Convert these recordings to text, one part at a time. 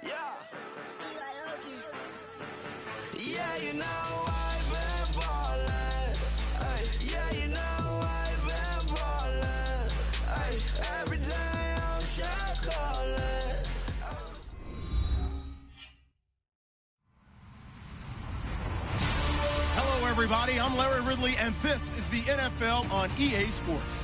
Yeah. Yeah, you know I've been ballin'. Ay, yeah, you know I've been ballin'. Ay, every day I'm shot callin'. Hello, everybody. I'm Larry Ridley, and this is the NFL on EA Sports.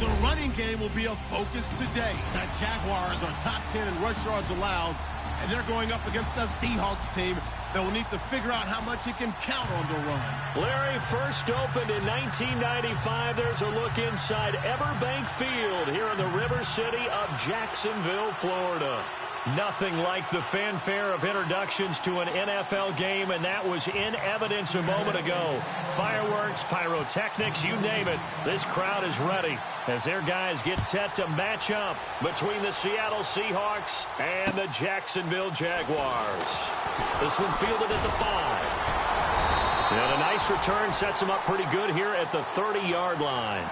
The running game will be a focus today. The Jaguars are top 10 in rush yards allowed, and they're going up against a Seahawks team that will need to figure out how much it can count on the run. Larry, first opened in 1995. There's a look inside Everbank Field here in the River City of Jacksonville, Florida. Nothing like the fanfare of introductions to an NFL game, and that was in evidence a moment ago. Fireworks, pyrotechnics, you name it. This crowd is ready as their guys get set to match up between the Seattle Seahawks and the Jacksonville Jaguars. This one fielded at the 5. And a nice return sets them up pretty good here at the 30-yard line.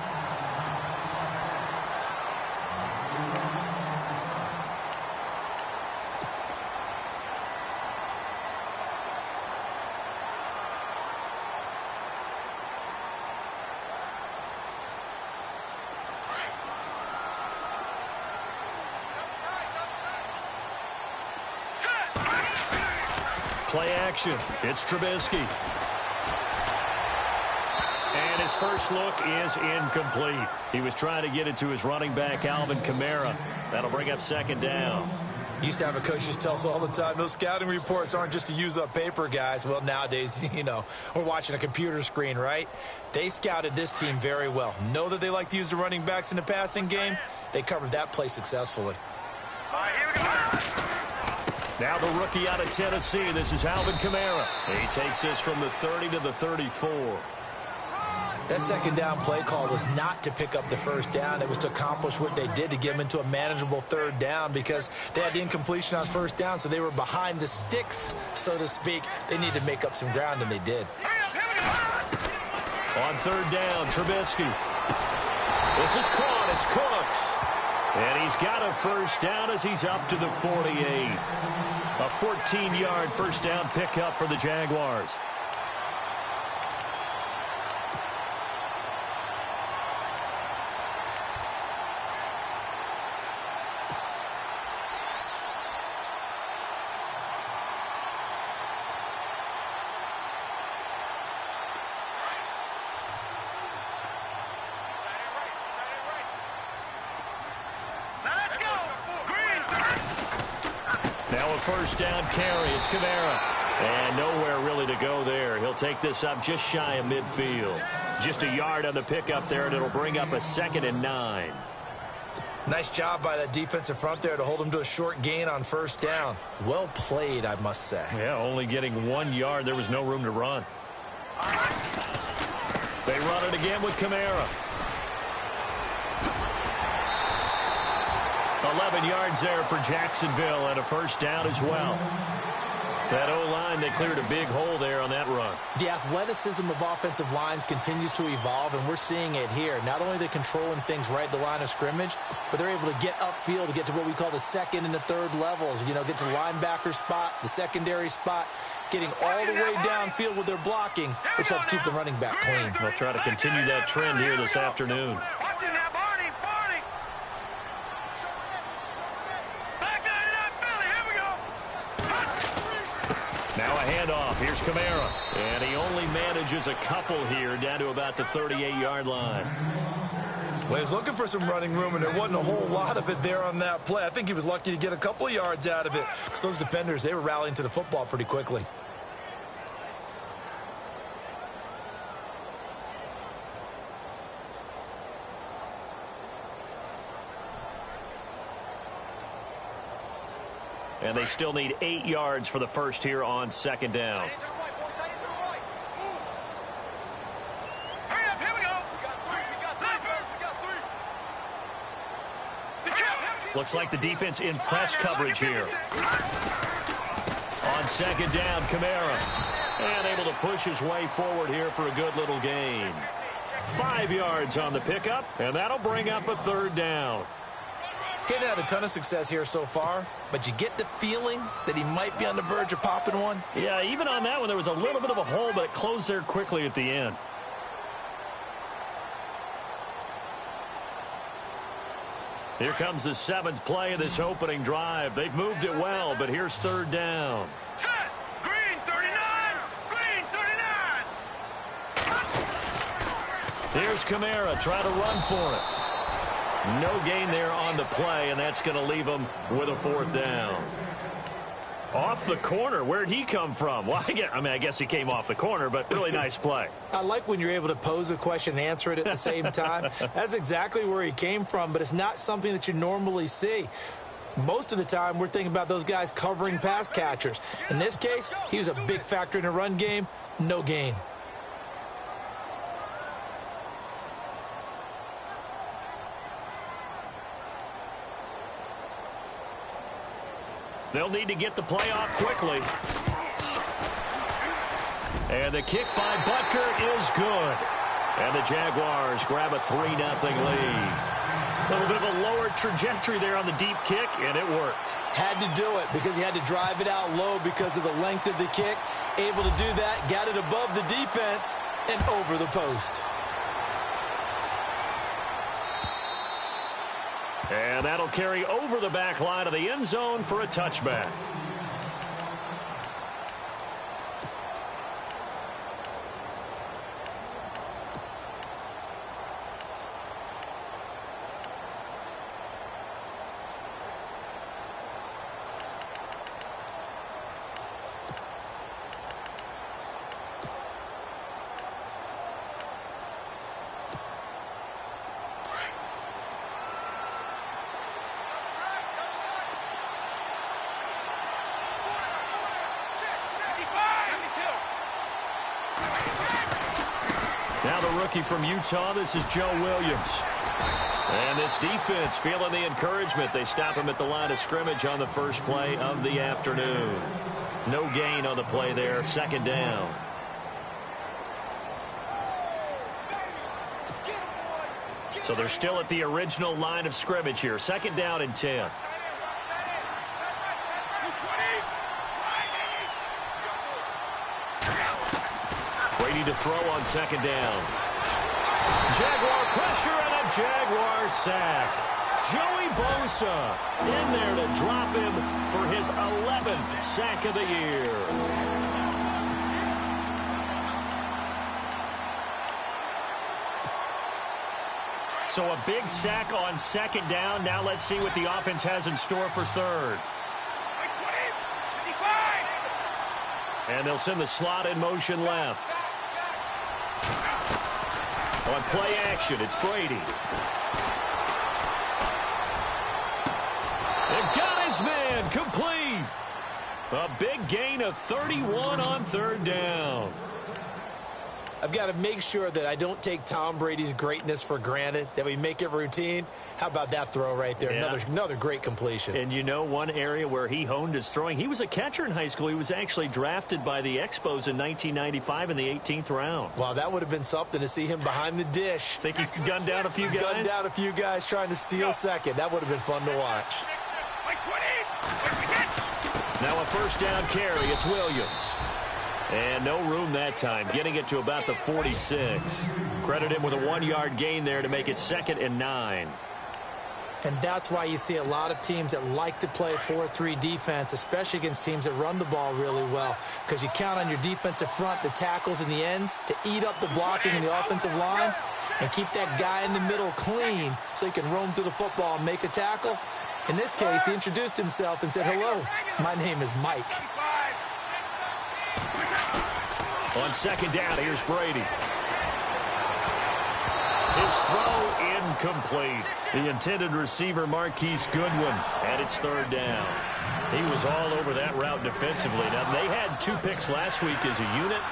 Play action. It's Trubisky. And his first look is incomplete. He was trying to get it to his running back, Alvin Kamara. That'll bring up second down. Used to have a coach just tell us all the time, those scouting reports aren't just to use up paper, guys. Well, nowadays, you know, we're watching a computer screen, right? They scouted this team very well. Know that they like to use the running backs in the passing game. They covered that play successfully. All right, here we go. Now the rookie out of Tennessee. This is Alvin Kamara. He takes this from the 30 to the 34. That second down play call was not to pick up the first down. It was to accomplish what they did to get them into a manageable third down because they had the incompletion on first down, so they were behind the sticks, so to speak. They needed to make up some ground, and they did. On third down, Trubisky. This is caught. It's Cooks. And he's got a first down as he's up to the 48. A 14-yard first down pickup for the Jaguars. First down carry. It's Kamara. And nowhere really to go there. He'll take this up just shy of midfield. Just a yard on the pickup there, and it'll bring up a 2nd and 9. Nice job by that defensive front there to hold him to a short gain on first down. Well played, I must say. Yeah, only getting 1 yard. There was no room to run. They run it again with Kamara. 11 yards there for Jacksonville and a first down as well. That O-line, they cleared a big hole there on that run. The athleticism of offensive lines continues to evolve, and we're seeing it here. Not only are they controlling things right at the line of scrimmage, but they're able to get upfield to get to what we call the second and the third levels. You know, get to the linebacker spot, the secondary spot, getting all the way downfield with their blocking, which helps keep the running back clean. They'll try to continue that trend here this afternoon. Now a handoff. Here's Kamara. And he only manages a couple here down to about the 38-yard line. Well, he was looking for some running room, and there wasn't a whole lot of it there on that play. I think he was lucky to get a couple of yards out of it. Because those defenders, they were rallying to the football pretty quickly. And they still need 8 yards for the first here on second down. Looks like the defense in press coverage here. On second down, Kamara. And able to push his way forward here for a good little gain. 5 yards on the pickup, and that'll bring up a third down. He hasn't had a ton of success here so far, but you get the feeling that he might be on the verge of popping one. Yeah, even on that one, there was a little bit of a hole, but it closed there quickly at the end. Here comes the 7th play of this opening drive. They've moved it well, but here's 3rd down. Set. Green 39. Green 39. Here's Kamara, try to run for it. No gain there on the play, and that's going to leave him with a 4th down. Off the corner. Where'd he come from? Well, I guess he came off the corner, but really nice play. I like when you're able to pose a question and answer it at the same time. That's exactly where he came from, but it's not something that you normally see. Most of the time, we're thinking about those guys covering pass catchers. In this case, he was a big factor in the run game. No gain. They'll need to get the play off quickly. And the kick by Butker is good. And the Jaguars grab a 3-0 lead. A little bit of a lower trajectory there on the deep kick, and it worked. Had to do it because he had to drive it out low because of the length of the kick. Able to do that, got it above the defense and over the post. And that'll carry over the back line of the end zone for a touchback. Now the rookie from Utah, this is Joe Williams. And this defense feeling the encouragement. They stop him at the line of scrimmage on the first play of the afternoon. No gain on the play there, 2nd down. So they're still at the original line of scrimmage here. 2nd down and 10. Brady to throw on 2nd down. Jaguar pressure and a Jaguar sack. Joey Bosa in there to drop him for his 11th sack of the year. So a big sack on 2nd down. Now let's see what the offense has in store for 3rd. And they'll send the slot in motion left. On play action, it's Brady. They've got his man complete. A big gain of 31 on 3rd down. I've got to make sure that I don't take Tom Brady's greatness for granted, that we make it routine. How about that throw right there? Yeah. Another great completion. And you know one area where he honed his throwing, he was a catcher in high school. He was actually drafted by the Expos in 1995 in the 18th round. Wow, that would have been something to see him behind the dish. Think he gunned down a few guys? Gunned down a few guys trying to steal 2nd. That would have been fun to watch. Now a 1st down carry. It's Williams. And no room that time, getting it to about the 46. Credit him with a 1-yard gain there to make it 2nd and 9. And that's why you see a lot of teams that like to play 4-3 defense, especially against teams that run the ball really well, because you count on your defensive front, the tackles and the ends, to eat up the blocking in the offensive line and keep that guy in the middle clean so he can roam through the football and make a tackle. In this case, he introduced himself and said, "Hello, my name is Mike." On 2nd down, here's Brady. His throw incomplete. The intended receiver, Marquise Goodwin, and it's 3rd down. He was all over that route defensively. Now, they had 2 picks last week as a unit.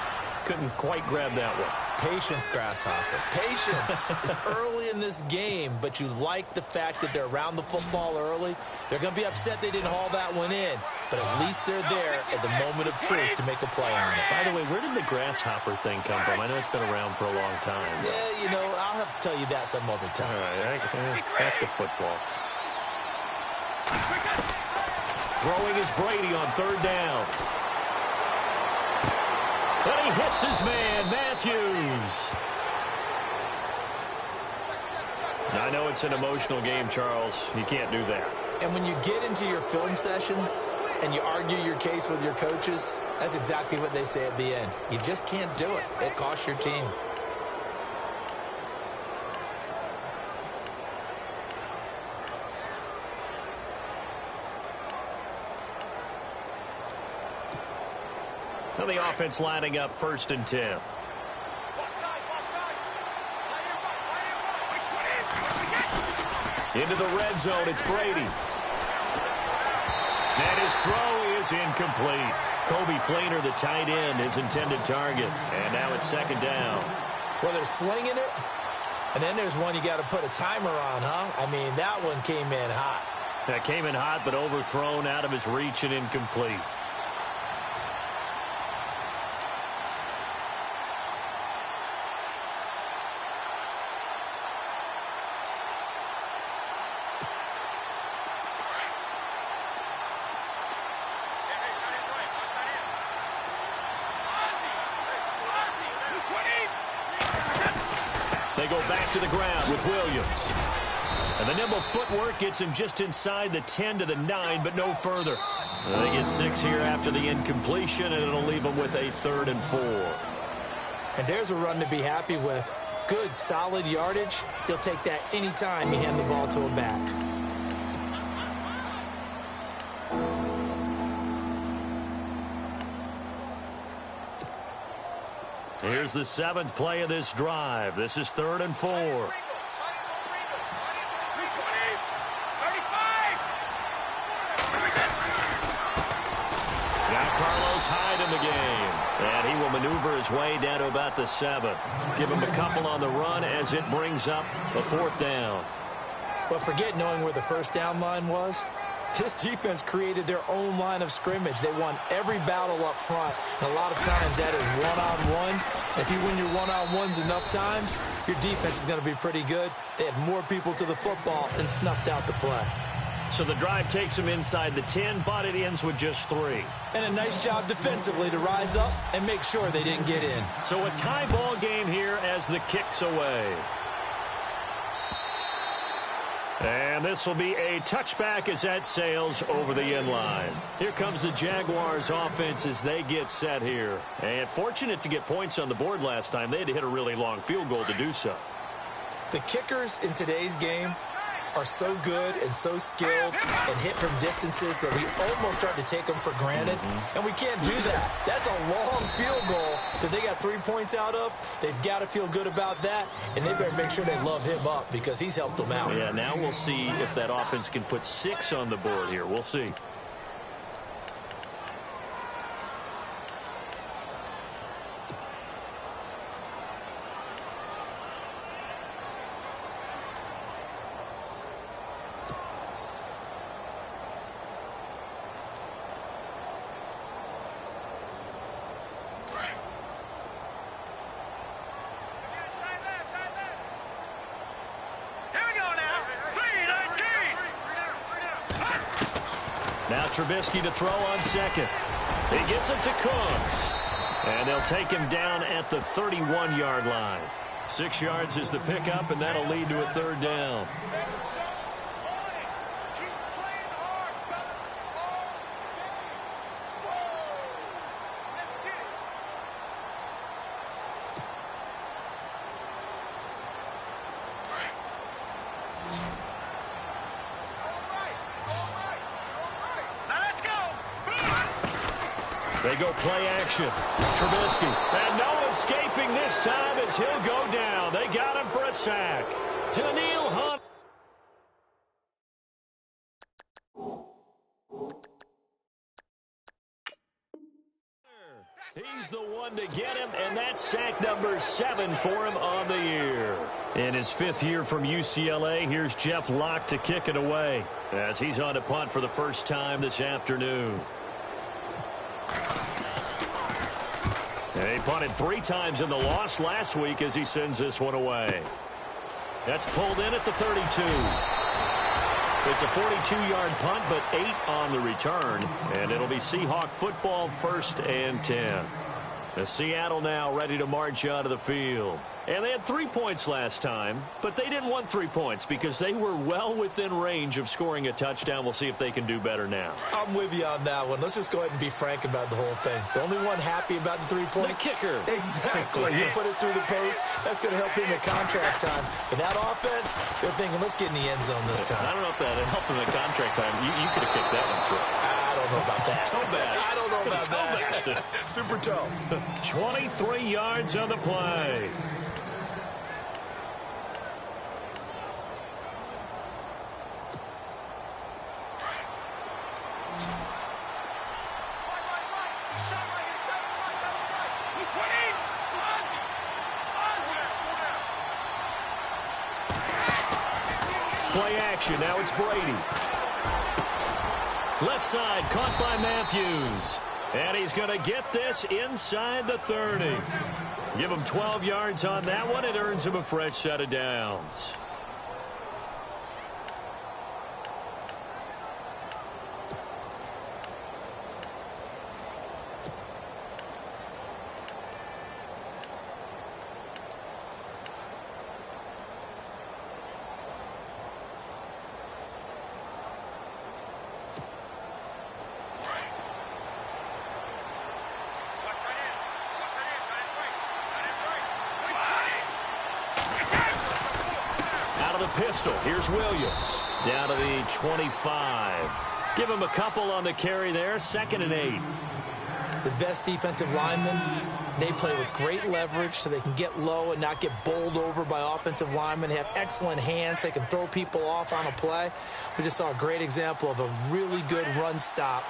Couldn't quite grab that one. Patience, Grasshopper. Patience. It's early in this game, but you like the fact that they're around the football early. They're going to be upset they didn't haul that one in, but at least they're there at the moment of truth to make a play on it. By the way, where did the grasshopper thing come from? I know it's been around for a long time. Yeah, you know, I'll have to tell you that some other time. All right, back to football. Throwing is Brady on third down. And he hits his man, Matthews. I know it's an emotional game, Charles. You can't do that. And when you get into your film sessions and you argue your case with your coaches, that's exactly what they say at the end. You just can't do it. It costs your team. So the offense lining up 1st and 10. Into the red zone, it's Brady. And his throw is incomplete. Kobe Fleener, the tight end, his intended target. And now it's 2nd down. Well, they're slinging it, and then there's one you got to put a timer on, huh? I mean, that one came in hot. That came in hot, but overthrown out of his reach and incomplete. They go back to the ground with Williams. And the nimble footwork gets him just inside the 10 to the 9, but no further. They get 6 here after the incompletion, and it'll leave them with a 3rd and 4. And there's a run to be happy with. Good, solid yardage. He'll take that anytime you hand the ball to him back. Here's the 7th play of this drive. This is 3rd and 4. Now Carlos Hyde in the game. And he will maneuver his way down to about the 7. Give him a couple on the run as it brings up the 4th down. But forget knowing where the 1st down line was. This defense created their own line of scrimmage. They won every battle up front. And a lot of times that is one-on-one. If you win your one-on-ones enough times, your defense is going to be pretty good. They had more people to the football and snuffed out the play. So the drive takes them inside the 10, but it ends with just 3. And a nice job defensively to rise up and make sure they didn't get in. So a tie ball game here as the kick's away. And this will be a touchback as that sails over the end line. Here comes the Jaguars offense as they get set here. And fortunate to get points on the board last time. They had to hit a really long field goal to do so. The kickers in today's game are so good and so skilled and hit from distances that we almost start to take them for granted. And we can't do that. That's a long field goal that they got 3 points out of. They've got to feel good about that, and they better make sure they love him up because he's helped them out. Yeah, now we'll see if that offense can put 6 on the board here. We'll see. Now Trubisky to throw on 2nd. He gets it to Cooks. And they'll take him down at the 31-yard line. 6 yards is the pickup, and that'll lead to a 3rd down. They go play action. Trubisky. And no escaping this time as he'll go down. They got him for a sack. Daniil Hunt. He's the one to get him, and that's sack number 7 for him on the year. In his 5th year from UCLA, here's Jeff Locke to kick it away as he's on to punt for the first time this afternoon. He punted 3 times in the loss last week as he sends this one away. That's pulled in at the 32. It's a 42-yard punt, but 8 on the return. And it'll be Seahawk football, 1st and 10. The Seattle now ready to march out of the field. And they had 3 points last time, but they didn't want 3 points because they were well within range of scoring a touchdown. We'll see if they can do better now. I'm with you on that one. Let's just go ahead and be frank about the whole thing. The only one happy about the 3-point. The kicker. Exactly. You put it through the post. That's going to help him in contract time. But that offense, they're thinking, let's get in the end zone this time. I don't know if that helped him in contract time. You could have kicked that one through. I don't know about that. Toe bash. I don't know about Toe that. Super toe. 23 yards on the play. Play action. Now it's Brady. Left side caught by Matthews. And he's going to get this inside the 30. Give him 12 yards on that one. It earns him a fresh set of downs. Pistol. Here's Williams. Down to the 25. Give him a couple on the carry there. 2nd and 8. The best defensive linemen, they play with great leverage so they can get low and not get bowled over by offensive linemen. They have excellent hands. They can throw people off on a play. We just saw a great example of a really good run stop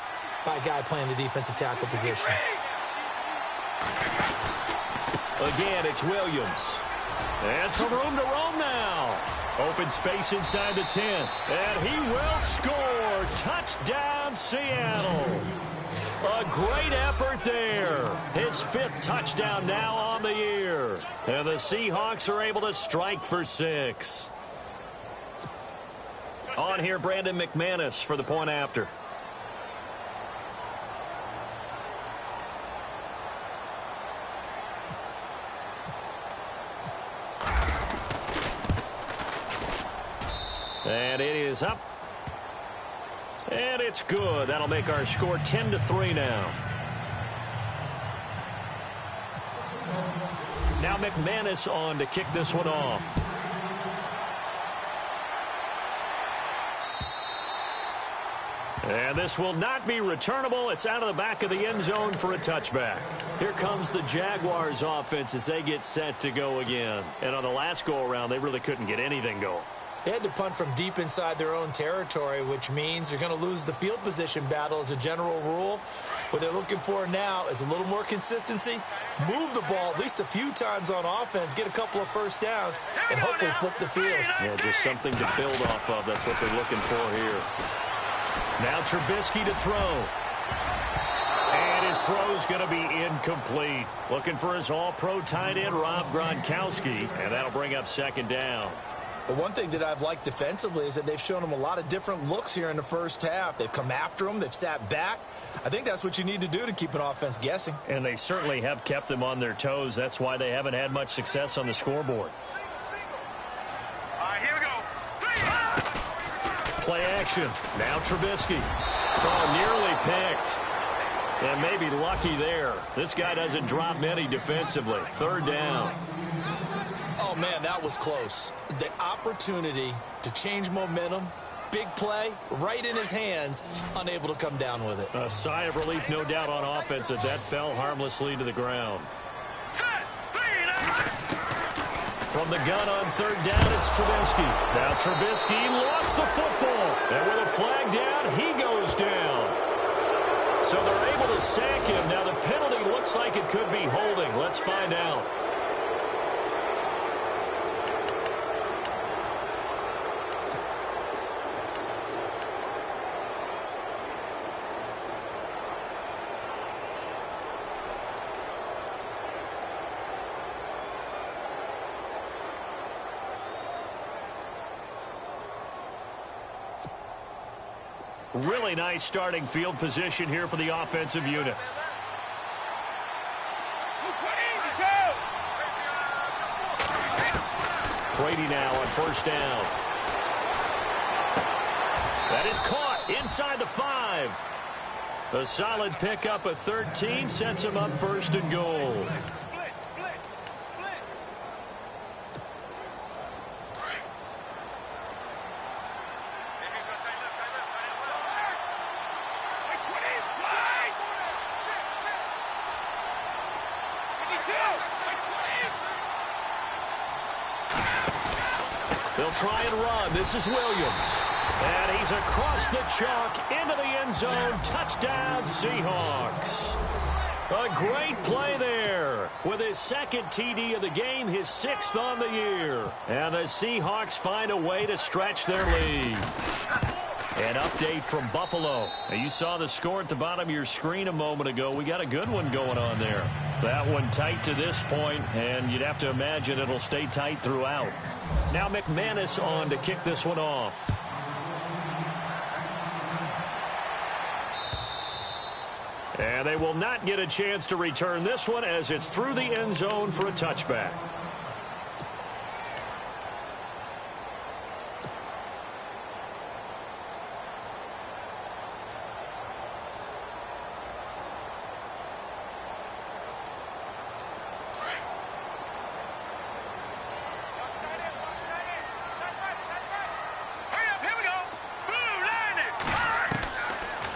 by a guy playing the defensive tackle position. Again, it's Williams. And some room to roam now. Open space inside the 10. And he will score. Touchdown, Seattle. A great effort there. His 5th touchdown now on the year. And the Seahawks are able to strike for 6. On here, Brandon McManus for the point after. And it is up. And it's good. That'll make our score 10-3 now. Now McManus on to kick this one off. And this will not be returnable. It's out of the back of the end zone for a touchback. Here comes the Jaguars offense as they get set to go again. And on the last go-around, they really couldn't get anything going. They had to punt from deep inside their own territory, which means they're going to lose the field position battle as a general rule. What they're looking for now is a little more consistency, move the ball at least a few times on offense, get a couple of first downs, and hopefully flip the field. Yeah, just something to build off of. That's what they're looking for here. Now Trubisky to throw. And his throw's going to be incomplete. Looking for his all-pro tight end, Rob Gronkowski, and that'll bring up 2nd down. But one thing that I've liked defensively is that they've shown them a lot of different looks here in the first half. They've come after them. They've sat back. I think that's what you need to do to keep an offense guessing. And they certainly have kept them on their toes. That's why they haven't had much success on the scoreboard. All right, here we go. Play action. Now Trubisky. Oh, nearly picked. And maybe lucky there. This guy doesn't drop many defensively. 3rd down. Oh, man, that was close. The opportunity to change momentum, big play, right in his hands, unable to come down with it. A sigh of relief, no doubt, on offense as that fell harmlessly to the ground. From the gun on 3rd down, it's Trubisky. Now Trubisky lost the football. And with a flag down, he goes down. So they're able to sack him. Now the penalty looks like it could be holding. Let's find out. Really nice starting field position here for the offensive unit. Brady now on first down. That is caught inside the 5. A solid pickup at 13 sets him up first and goal. They'll try and run. This is Williams. And he's across the chalk into the end zone. Touchdown, Seahawks. A great play there. With his second TD of the game, his 6th on the year. And the Seahawks find a way to stretch their lead. An update from Buffalo. Now, you saw the score at the bottom of your screen a moment ago. We got a good one going on there. That one tight to this point, and you'd have to imagine it'll stay tight throughout. Now McManus on to kick this one off. And they will not get a chance to return this one as it's through the end zone for a touchback.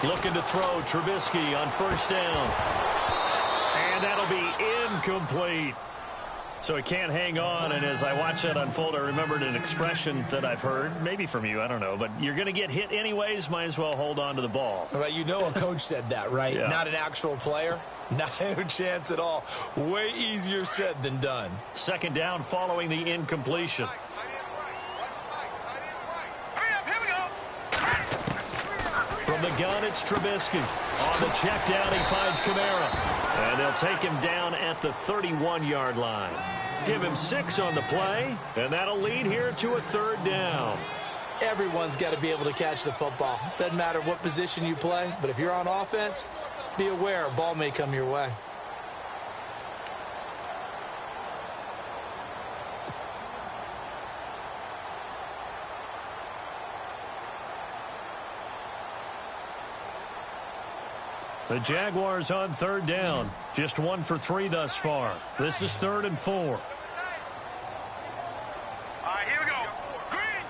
Looking to throw, Trubisky on first down. And that'll be incomplete. So he can't hang on, and as I watch that unfold, I remembered an expression that I've heard, maybe from you, I don't know, but you're going to get hit anyways, might as well hold on to the ball. Well, you know a coach said that, right? Yeah. Not an actual player. No chance at all. Way easier said than done. Second down following the incompletion. From the gun, it's Trubisky. On the check down, he finds Kamara. And they'll take him down at the 31-yard line. Give him 6 on the play, and that'll lead here to a 3rd down. Everyone's got to be able to catch the football. Doesn't matter what position you play, but if you're on offense, be aware a ball may come your way. The Jaguars on 3rd down. Just 1 for 3 thus far. This is 3rd and 4. All right, here we go. Green.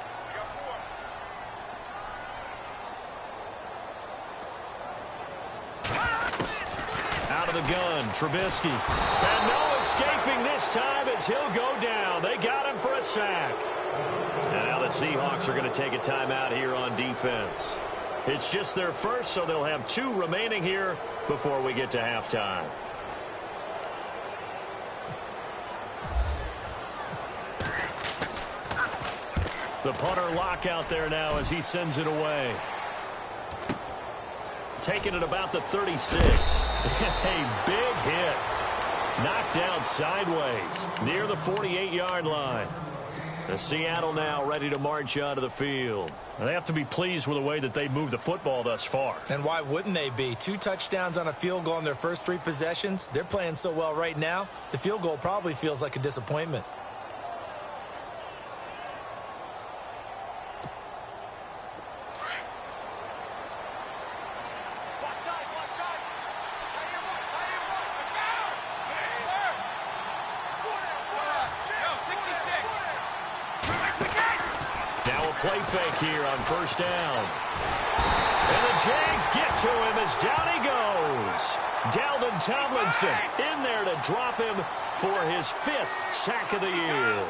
Out of the gun, Trubisky. And no escaping this time as he'll go down. They got him for a sack. And now the Seahawks are going to take a timeout here on defense. It's just their first, so they'll have 2 remaining here before we get to halftime. The punter lock out there now as he sends it away. Taking it about the 36. A big hit. Knocked out sideways near the 48-yard line. The Seattle now ready to march onto the field. They have to be pleased with the way that they moved the football thus far. And why wouldn't they be? 2 touchdowns on a field goal in their first 3 possessions. They're playing so well right now, the field goal probably feels like a disappointment. Play fake here on first down. And the Jags get to him as down he goes. Dalvin Tomlinson in there to drop him for his 5th sack of the year.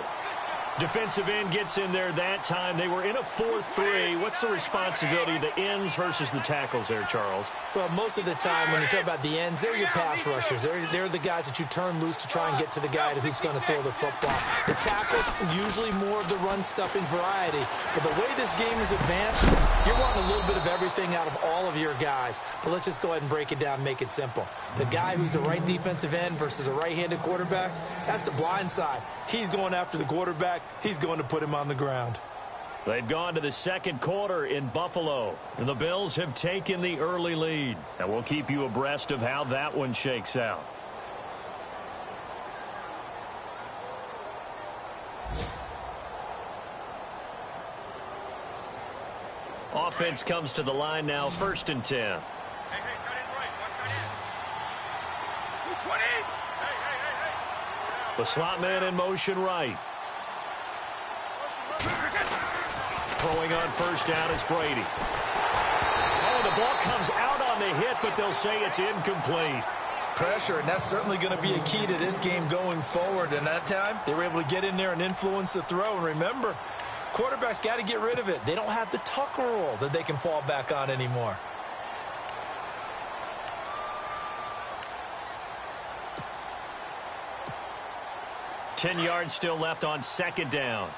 Defensive end gets in there that time. They were in a 4-3. What's the responsibility of the ends versus the tackles there, Charles? Well, most of the time when you talk about the ends, they're your pass rushers. They're the guys that you turn loose to try and get to the guy who's going to throw the football. The tackles, usually more of the run-stuffing variety. But the way this game is advanced, you're wanting a little bit of everything out of all of your guys. But let's just go ahead and break it down and make it simple. The guy who's the right defensive end versus a right-handed quarterback, that's the blind side. He's going after the quarterback. He's going to put him on the ground. They've gone to the second quarter in Buffalo, and the Bills have taken the early lead. And we'll keep you abreast of how that one shakes out. Offense comes to the line now, 1st and 10. Hey, tight end right. One tight end. 20. Hey. The slot man in motion right. Throwing on 1st down is Brady. Oh, the ball comes out on the hit, but they'll say it's incomplete. Pressure, and that's certainly going to be a key to this game going forward. And that time, they were able to get in there and influence the throw. And remember, quarterbacks got to get rid of it. They don't have the tuck rule that they can fall back on anymore. Ten yards still left on 2nd down.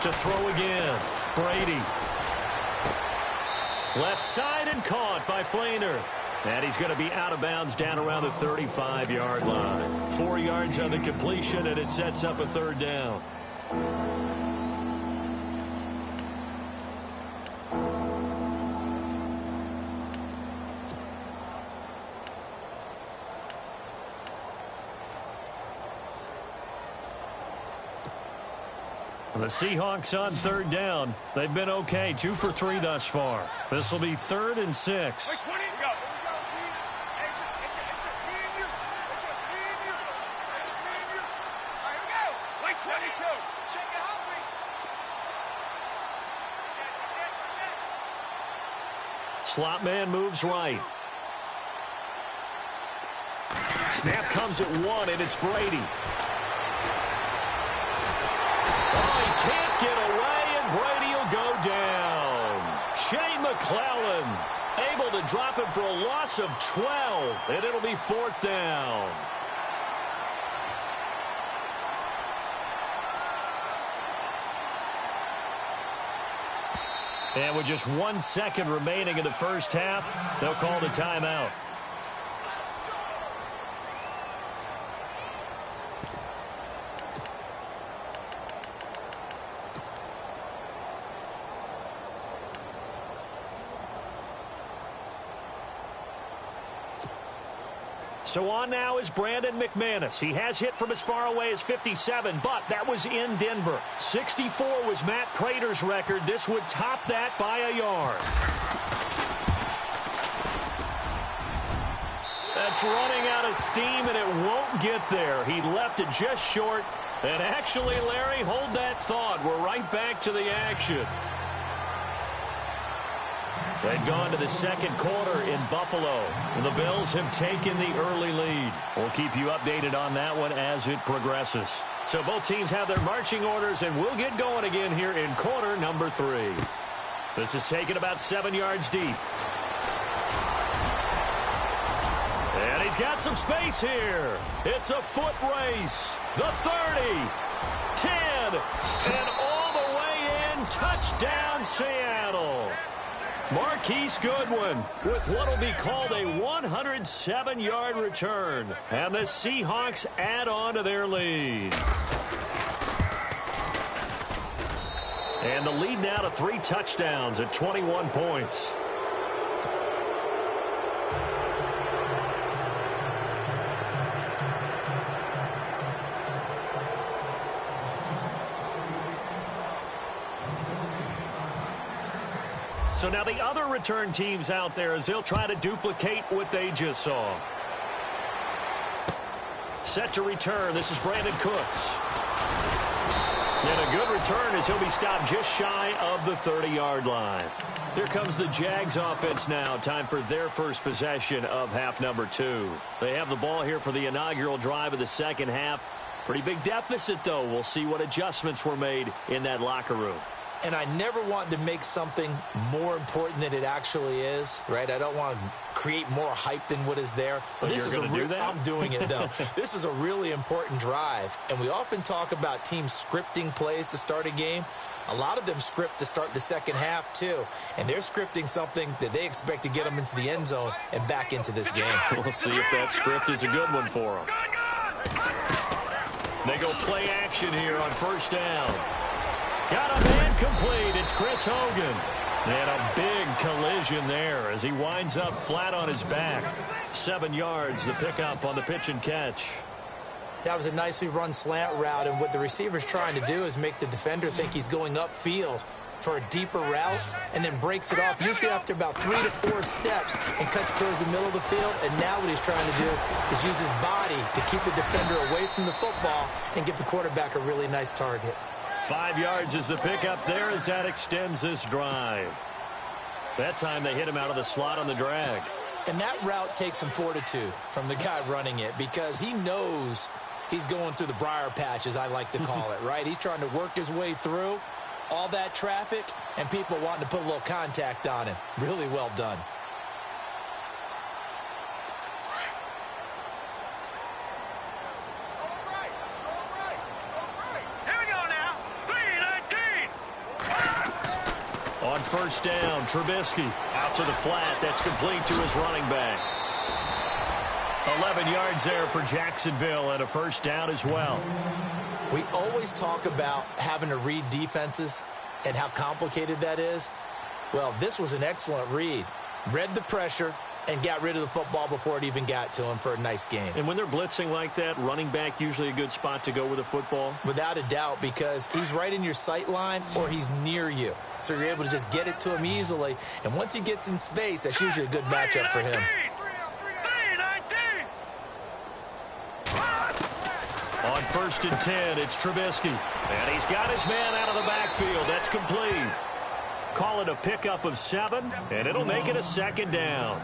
To throw again, Brady. Left side and caught by Flainer. And he's going to be out of bounds down around the 35-yard line. 4 yards on the completion, and it sets up a 3rd down. The Seahawks on 3rd down. They've been okay, 2 for 3 thus far. This will be 3rd and 6. Wait, 20, go. Hey, it's just me and you. It's just me and you. It's me and you. All right, here we go. Wait, 22. Check it out, me. Slot man moves right. Snap comes at 1, and it's Brady. Can't get away, and Brady will go down. Shea McClellan able to drop him for a loss of 12, and it'll be 4th down. And with just 1 second remaining in the first half, they'll call the timeout. So on now is Brandon McManus. He has hit from as far away as 57, but that was in Denver. 64 was Matt Prater's record. This would top that by a yard. That's running out of steam, and it won't get there. He left it just short. And actually, Larry, hold that thought. We're right back to the action. They've gone to the second quarter in Buffalo, and the Bills have taken the early lead. We'll keep you updated on that one as it progresses. So both teams have their marching orders, and we'll get going again here in quarter number 3. This is taken about 7 yards deep. And he's got some space here. It's a foot race. The 30, 10, and all the way in. Touchdown, Seattle. Marquise Goodwin with what will be called a 107-yard return. And the Seahawks add on to their lead. And the lead now to 3 touchdowns at 21 points. So now the other return teams out there as they'll try to duplicate what they just saw. Set to return. This is Brandon Cooks. And a good return as he'll be stopped just shy of the 30-yard line. Here comes the Jags offense now. Time for their first possession of half number 2. They have the ball here for the inaugural drive of the second half. Pretty big deficit, though. We'll see what adjustments were made in that locker room. And I never want to make something more important than it actually is, right? I don't want to create more hype than what is there. But this is I'm doing it, though. This is a really important drive. And we often talk about teams scripting plays to start a game. A lot of them script to start the second half, too. And they're scripting something that they expect to get them into the end zone and back into this game. We'll see if that script is a good one for them. They go play action here on first down. Got a man complete. It's Chris Hogan. And a big collision there as he winds up flat on his back. 7 yards, the pickup on the pitch and catch. That was a nicely run slant route, and what the receiver's trying to do is make the defender think he's going upfield for a deeper route and then breaks it off, usually after about 3 to 4 steps, and cuts towards the middle of the field. And now what he's trying to do is use his body to keep the defender away from the football and give the quarterback a really nice target. 5 yards is the pickup there as that extends this drive. That time they hit him out of the slot on the drag. And that route takes some fortitude from the guy running it, because he knows he's going through the briar patch, as I like to call it, right? He's trying to work his way through all that traffic and people wanting to put a little contact on him. Really well done. On first down, Trubisky out to the flat. That's complete to his running back. 11 yards there for Jacksonville and a first down as well. We always talk about having to read defenses and how complicated that is. Well, this was an excellent read. Read the pressure and got rid of the football before it even got to him for a nice game. And when they're blitzing like that, running back usually a good spot to go with a football? Without a doubt, because he's right in your sight line or he's near you. So you're able to just get it to him easily. And once he gets in space, that's usually a good matchup for him. On first and 10, it's Trubisky. And he's got his man out of the backfield. That's complete. Call it a pickup of 7, and it'll make it a second down.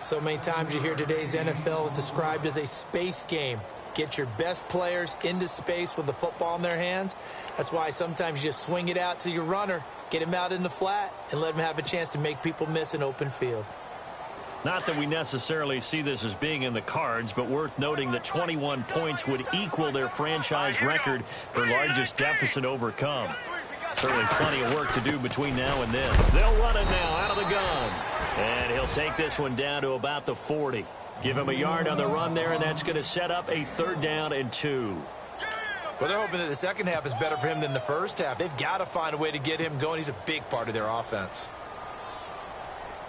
So many times you hear today's NFL described as a space game. Get your best players into space with the football in their hands. That's why sometimes you just swing it out to your runner, get him out in the flat, and let him have a chance to make people miss an open field. Not that we necessarily see this as being in the cards, but worth noting that 21 points would equal their franchise record for largest deficit overcome. Certainly plenty of work to do between now and then. They'll run it now out of the gun. And he'll take this one down to about the 40. Give him a yard on the run there, and that's going to set up a 3rd down and 2. Well, they're hoping that the second half is better for him than the first half. They've got to find a way to get him going. He's a big part of their offense.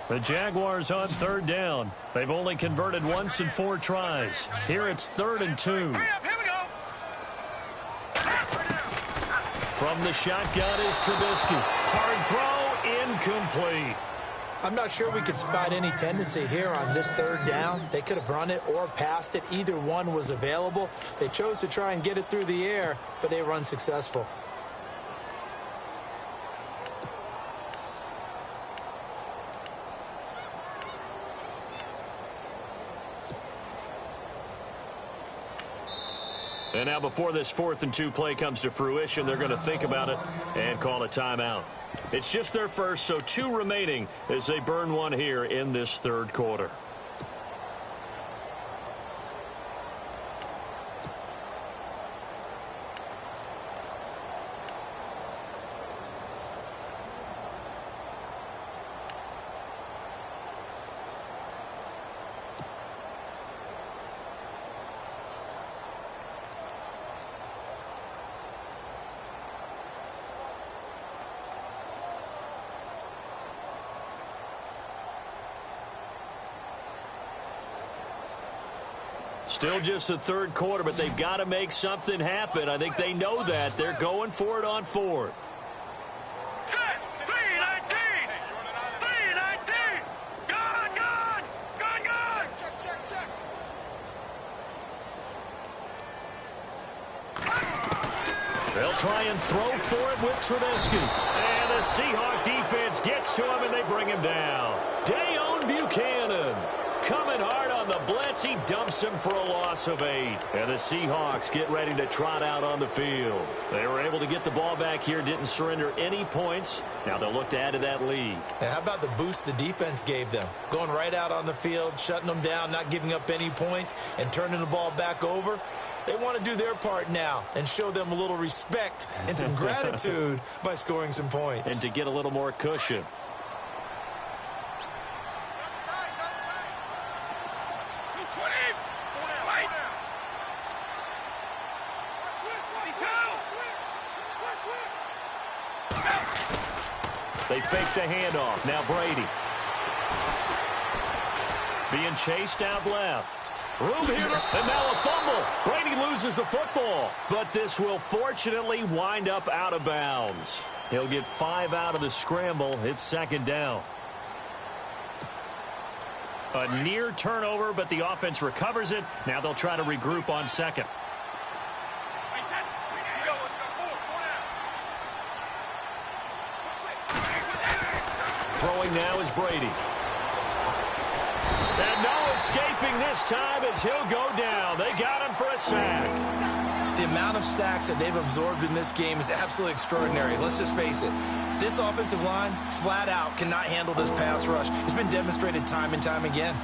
The Jaguars on 3rd down. They've only converted once in 4 tries. Here it's 3rd and 2. From the shotgun is Trubisky. Hard throw, incomplete. I'm not sure we could spot any tendency here on this 3rd down. They could have run it or passed it. Either one was available. They chose to try and get it through the air, but they were unsuccessful. And now before this 4th and 2 play comes to fruition, they're going to think about it and call a timeout. It's just their first, so 2 remaining as they burn one here in this 3rd quarter. Still just the 3rd quarter, but they've got to make something happen. I think they know that. They're going for it on 4th. They'll try and throw for it with Trubisky. And the Seahawk defense gets to him, and they bring him down. Dayon Buchanan. Coming hard on the blitz. He dumps him for a loss of 8. And the Seahawks get ready to trot out on the field. They were able to get the ball back here, didn't surrender any points. Now they'll look to add to that lead. Now, how about the boost the defense gave them? Going right out on the field, shutting them down, not giving up any points, and turning the ball back over. They want to do their part now and show them a little respect and some gratitude by scoring some points. And to get a little more cushion. They fake the handoff. Now Brady. Being chased out left. Room here, and now a fumble. Brady loses the football, but this will fortunately wind up out of bounds. He'll get 5 out of the scramble. It's second down. A near turnover, but the offense recovers it. Now they'll try to regroup on second. Throwing now is Brady. And no escaping this time as he'll go down. They got him for a sack. The amount of sacks that they've absorbed in this game is absolutely extraordinary. Let's just face it. This offensive line, flat out, cannot handle this pass rush. It's been demonstrated time and time again.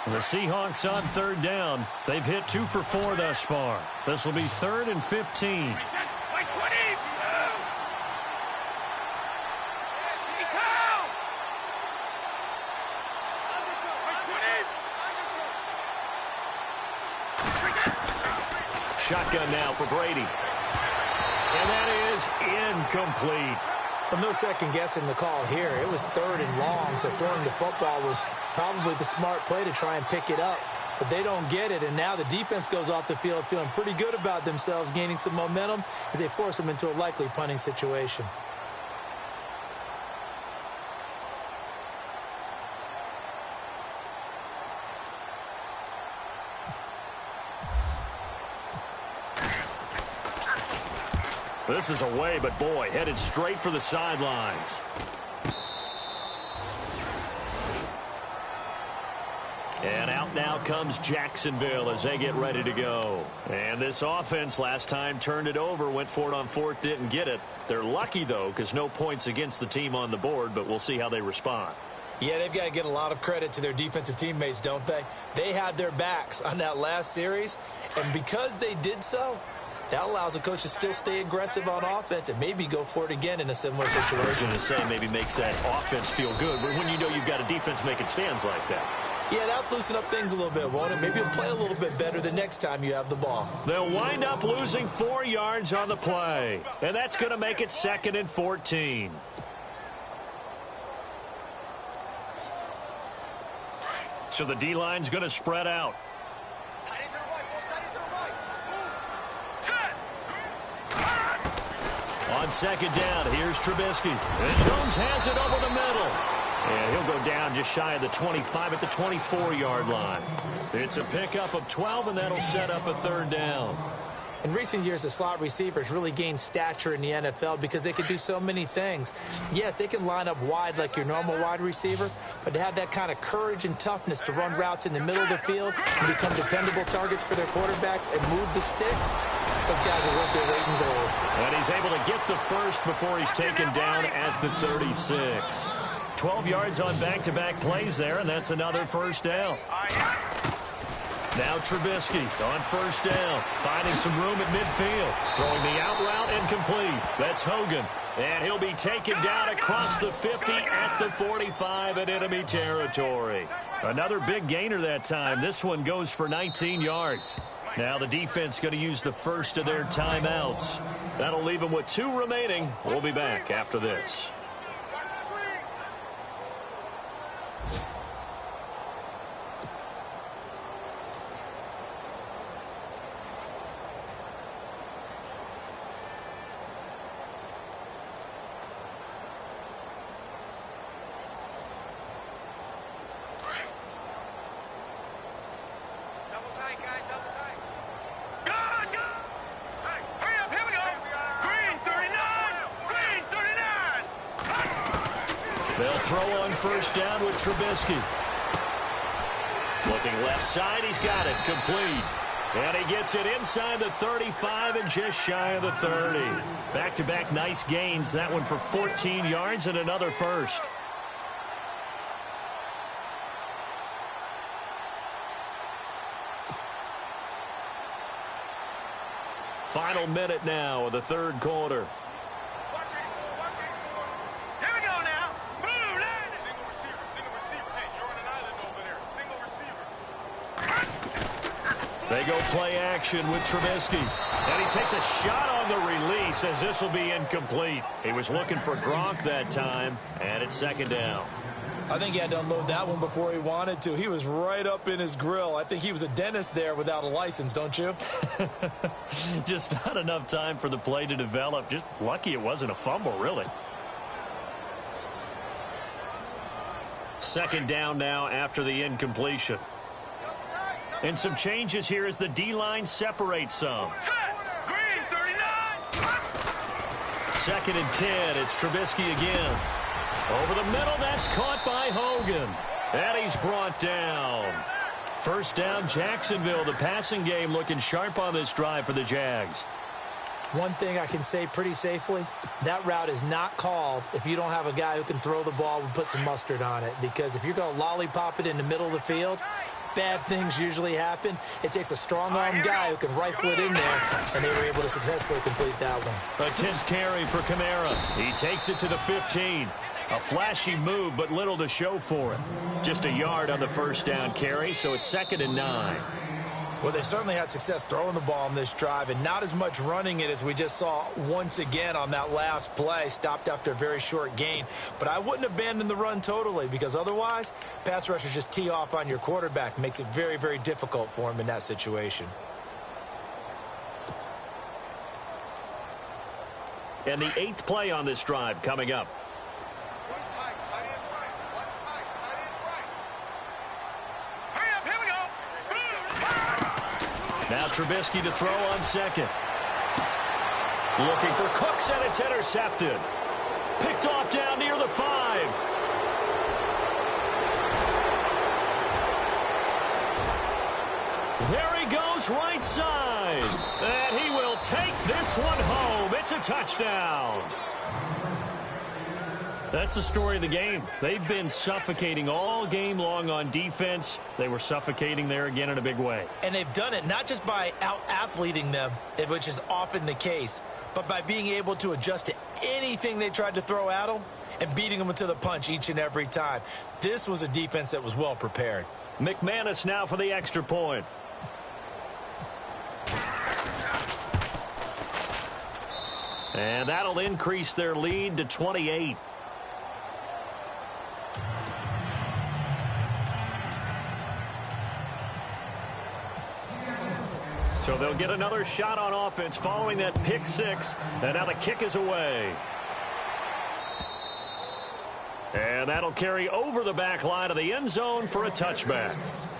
The Seahawks on third down. They've hit 2 for 4 thus far. This will be 3rd and 15. Shotgun now for Brady. And that is incomplete. But no second guessing the call here. It was 3rd and long, so throwing the football was probably the smart play to try and pick it up. But they don't get it, and now the defense goes off the field feeling pretty good about themselves, gaining some momentum as they force them into a likely punting situation. This is away, but boy, headed straight for the sidelines. And out now comes Jacksonville as they get ready to go. And this offense last time turned it over, went for it on 4th, didn't get it. They're lucky, though, because no points against the team on the board, but we'll see how they respond. Yeah, they've got to get a lot of credit to their defensive teammates, don't they? They had their backs on that last series, and because they did so, that allows the coach to still stay aggressive on offense and maybe go for it again in a similar situation. I was going to say maybe makes that offense feel good, but when you know you've got a defense making stands like that. Yeah, that'll loosen up things a little bit, won't it? Maybe you'll play a little bit better the next time you have the ball. They'll wind up losing 4 yards on the play, and that's going to make it 2nd and 14. So the D-line's going to spread out. On second down, here's Trubisky. And Jones has it over the middle. And he'll go down just shy of the 25 at the 24-yard line. It's a pickup of 12, and that'll set up a 3rd down. In recent years, the slot receivers really gained stature in the NFL because they can do so many things. Yes, they can line up wide like your normal wide receiver, but to have that kind of courage and toughness to run routes in the middle of the field and become dependable targets for their quarterbacks and move the sticks, those guys are worth their weight in gold. And he's able to get the first before he's taken down at the 36. 12 yards on back-to-back plays there, and that's another 1st down. Now Trubisky on 1st down, finding some room at midfield, throwing the out route and complete. That's Hogan, and he'll be taken down across the 50 at the 45 in enemy territory. Another big gainer that time. This one goes for 19 yards. Now the defense going to use the first of their timeouts. That'll leave them with 2 remaining. We'll be back after this. They'll throw on first down with Trubisky. Looking left side, he's got it, complete. And he gets it inside the 35 and just shy of the 30. Back-to-back nice gains, that one for 14 yards and another first. Final minute now of the third quarter. Watch 84. Here we go now. Move, line. Single receiver. Hey, you're on an island over there. Single receiver. They go play action with Trubisky. And he takes a shot on the release as this will be incomplete. He was looking for Gronk that time, and it's second down. I think he had to unload that one before he wanted to. He was right up in his grill. I think he was a dentist there without a license, don't you? Just not enough time for the play to develop. Just lucky it wasn't a fumble, really. Second down now after the incompletion. And some changes here as the D-line separates some. Green, 39. Second and 10. It's Trubisky again. Over the middle, that's caught by Hogan. And he's brought down. First down, Jacksonville. The passing game looking sharp on this drive for the Jags. One thing I can say pretty safely, that route is not called if you don't have a guy who can throw the ball and put some mustard on it. Because if you're going to lollipop it in the middle of the field, bad things usually happen. It takes a strong-arm guy who can rifle it in there, and they were able to successfully complete that one. A 10th carry for Kamara. He takes it to the 15. A flashy move, but little to show for it. Just a yard on the first down carry, so it's 2nd and 9. Well, they certainly had success throwing the ball on this drive, and not as much running it as we just saw once again on that last play, stopped after a very short gain. But I wouldn't abandon the run totally, because otherwise, pass rushers just tee off on your quarterback. Makes it very, very difficult for him in that situation. And the 8th play on this drive coming up. One's tight. Tight is right. One's tight. Tight is right. Hurry up. Here we go. Now Trubisky to throw on second. Looking for Cooks, and it's intercepted. Picked off down near the 5. There he goes, right side. And he will take this one home. It's a touchdown. That's the story of the game. They've been suffocating all game long on defense. They were suffocating there again in a big way. And they've done it not just by out-athleting them, which is often the case, but by being able to adjust to anything they tried to throw at them and beating them to the punch each and every time. This was a defense that was well prepared. McManus now for the extra point. And that'll increase their lead to 28. So they'll get another shot on offense following that pick 6. And now the kick is away. And that'll carry over the back line of the end zone for a touchback.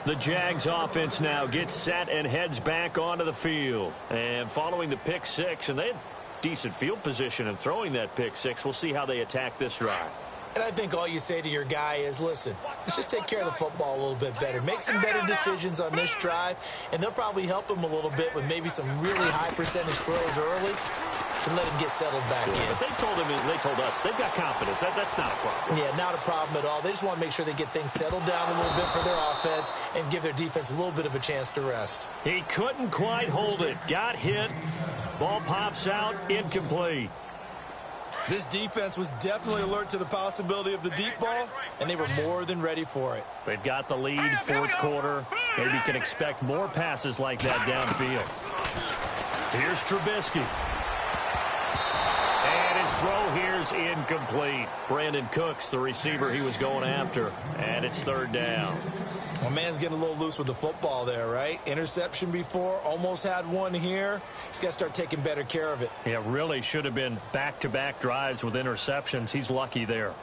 The Jags offense now gets set and heads back onto the field. And following the pick 6, and they had decent field position in throwing that pick 6. We'll see how they attack this drive. And I think all you say to your guy is, listen, let's just take care of the football a little bit better. Make some better decisions on this drive, and they'll probably help him a little bit with maybe some really high percentage throws early to let him get settled back in. But they told us they've got confidence. That's not a problem. Yeah, not a problem at all. They just want to make sure they get things settled down a little bit for their offense and give their defense a little bit of a chance to rest. He couldn't quite hold it. Got hit. Ball pops out. Incomplete. This defense was definitely alert to the possibility of the deep ball, and they were more than ready for it. They've got the lead, fourth quarter. Maybe can expect more passes like that downfield. Here's Trubisky. And his throw here's incomplete. Brandon Cooks, the receiver he was going after. And it's third down. My man's getting a little loose with the football there, right? Interception before, almost had one here. He's got to start taking better care of it. Yeah, really should have been back-to-back drives with interceptions. He's lucky there.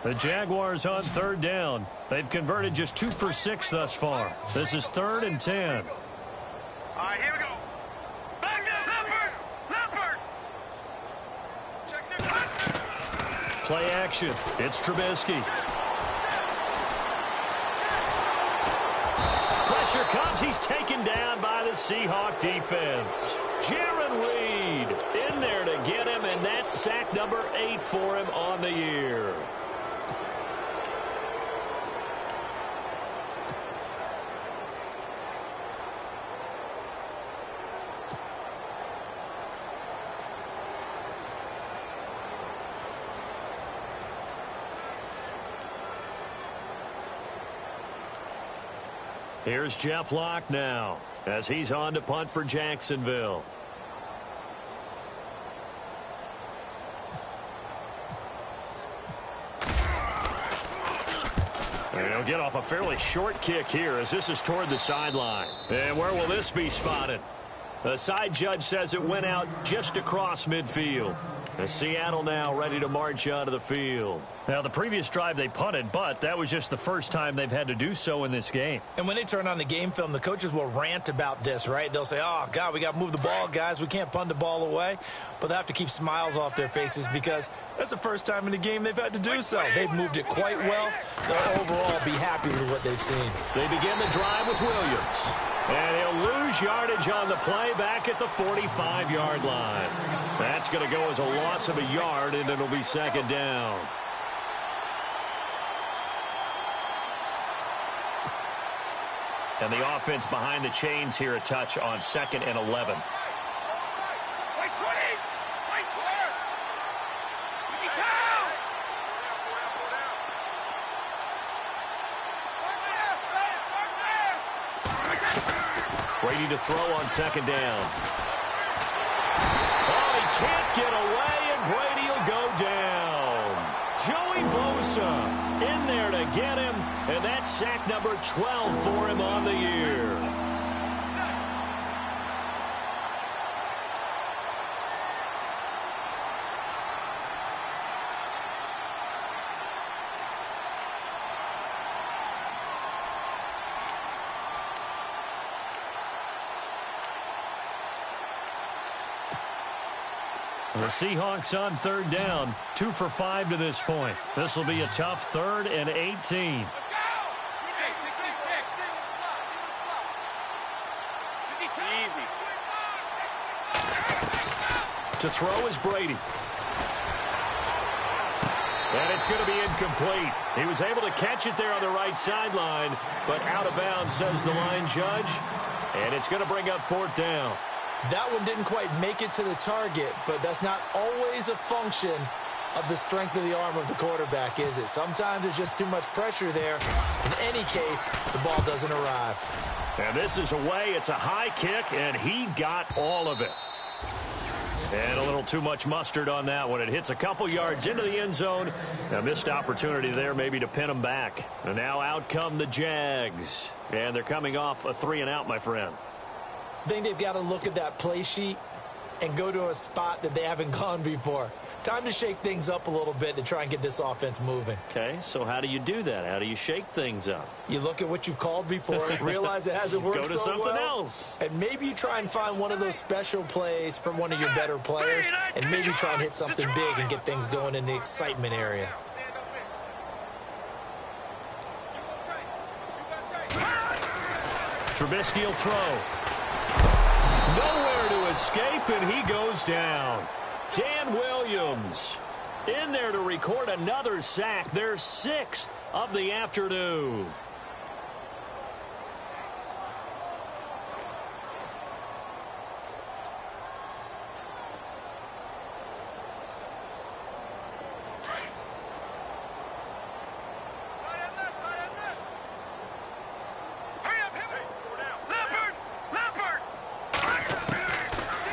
The Jaguars on third down. They've converted just 2 for 6 thus far. This is 3rd and 10. All right, here we go. Play action. It's Trubisky. Pressure comes. He's taken down by the Seahawk defense. Jaron Reed in there to get him, and that's sack number 8 for him on the year. Here's Jeff Locke now as he's on to punt for Jacksonville. And he'll get off a fairly short kick here as this is toward the sideline. And where will this be spotted? The side judge says it went out just across midfield. And Seattle now ready to march onto the field. Now, the previous drive they punted, but that was just the first time they've had to do so in this game. And when they turn on the game film, the coaches will rant about this, right? They'll say, oh, God, we got to move the ball, guys. We can't punt the ball away. But they have to keep smiles off their faces because that's the first time in the game they've had to do so. They've moved it quite well. They'll overall be happy with what they've seen. They begin the drive with Williams. And he'll lose yardage on the play back at the 45-yard line. That's going to go as a loss of a yard, and it'll be second down. And the offense behind the chains here a touch on 2nd and 11. Wait, 20! Wait, 12! Down! Brady to throw on 2nd down. Oh, he can't get away, and Brady will go down. Joey Bosa in there to get him, and that's sack number 12 for him on the year. The Seahawks on 3rd down, 2 for 5 to this point. This will be a tough 3rd and 18. To throw is Brady. And it's going to be incomplete. He was able to catch it there on the right sideline, but out of bounds, says the line judge. And it's going to bring up 4th down. That one didn't quite make it to the target, but that's not always a function of the strength of the arm of the quarterback, is it? Sometimes there's just too much pressure there. In any case, the ball doesn't arrive. And this is away. It's a high kick, and he got all of it. And a little too much mustard on that one. It hits a couple yards into the end zone. A missed opportunity there maybe to pin him back. And now out come the Jags. And they're coming off a 3-and-out, my friend. I think they've got to look at that play sheet and go to a spot that they haven't gone before. Time to shake things up a little bit to try and get this offense moving. Okay, so how do you do that? How do you shake things up? You look at what you've called before, realize it hasn't worked so well. Go to something else. And maybe you try and find one of those special plays from one of your better players, and maybe try and hit something big and get things going in the excitement area. Trubisky will throw. Nowhere to escape, and he goes down. Dan Williams in there to record another sack, their 6th of the afternoon.